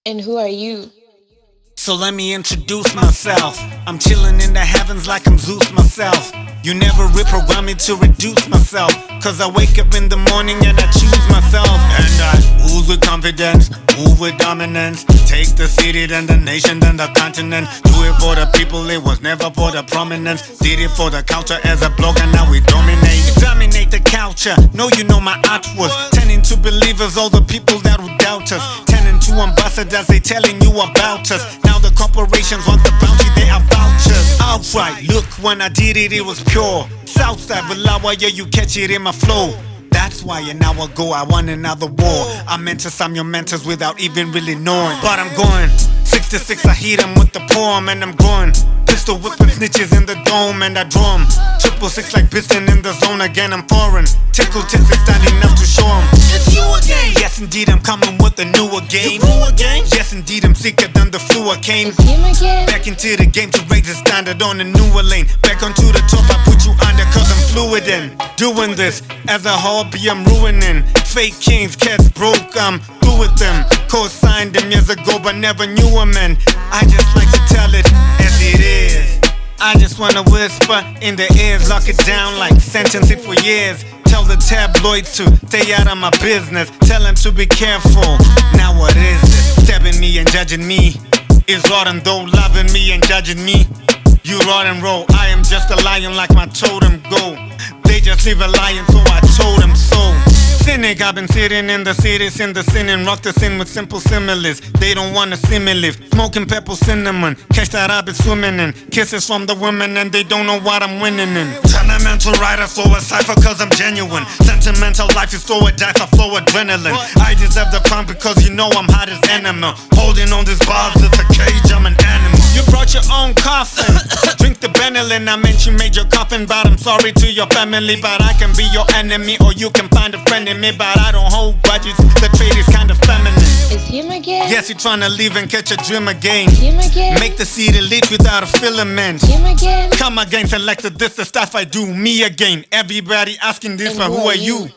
And who are you? So let me introduce myself. I'm chillin' in the heavens like I'm Zeus myself. You never reprogram me to reduce myself, cause I wake up in the morning and I choose myself. And I ooze with confidence, move with dominance. Take the city, then the nation, then the continent. Do it for the people, it was never for the prominence. Did it for the culture as a blogger, now we dominate. We dominate the culture, know you know my art was. Turning to believers, all the people that would doubt us. Turning to ambassadors, they telling you about us. Now the corporations want the bounty, they are vouchers. Outright, look, when I did it, it was pure. Southside, Bulawa, yeah, you catch it in my flow. That's why an hour ago I won another war. I meant to some your mentors without even really knowing. But I'm going 6-6, I hit them with the poem and I'm going. Pistol whipping snitches in the dome and I drum. 666 like piston in the zone again, I'm foreign. Tickle tits is standing enough to show them. It's you again. Yes indeed, I'm coming with a newer game. Yes indeed, I'm sicker than the flu I came. It's him again. Back into the game to raise the standard on a newer lane. Back onto the top, I put you under cause I'm fluid in. Doing this as a hobby, I'm ruining. Fake kings, cats broke, I'm through with them. Co-signed them years ago but never knew them, and I just like to tell it as it is. I just wanna whisper in the ears, lock it down like sentence it for years. Tell the tabloids to stay out of my business. Tell them to be careful. Now what is it? Stabbing me and judging me is rotten, though loving me and judging me. You rot and roll. I am just a lion like my totem go. They just leave a lion, so I told them so. Cynic, I've been sitting in the city, sin the sin and rock the sin with simple similes. They don't wanna see me live. Smoking pepper cinnamon, catch that I've been swimming in. Kisses from the women and they don't know what I'm winning in. Sentimental writer, so a cipher cause I'm genuine. Sentimental life is throw a dice, I flow adrenaline. I deserve the pump because you know I'm hot as animal. Holding on these bars, it's a cage, I'm an animal. You brought your own coffin. Drink the Benylin, I meant you made your coffin. But I'm sorry to your family, but I can be your enemy, or you can find a friend in me. But I don't hold grudges, the trade is kind of feminine. It's him again. Yes, you're trying to leave and catch a dream again. Him again. Make the seed elite without a filament. Him again. Come again, selected this the stuff I do, me again. Everybody asking this, And but who are you?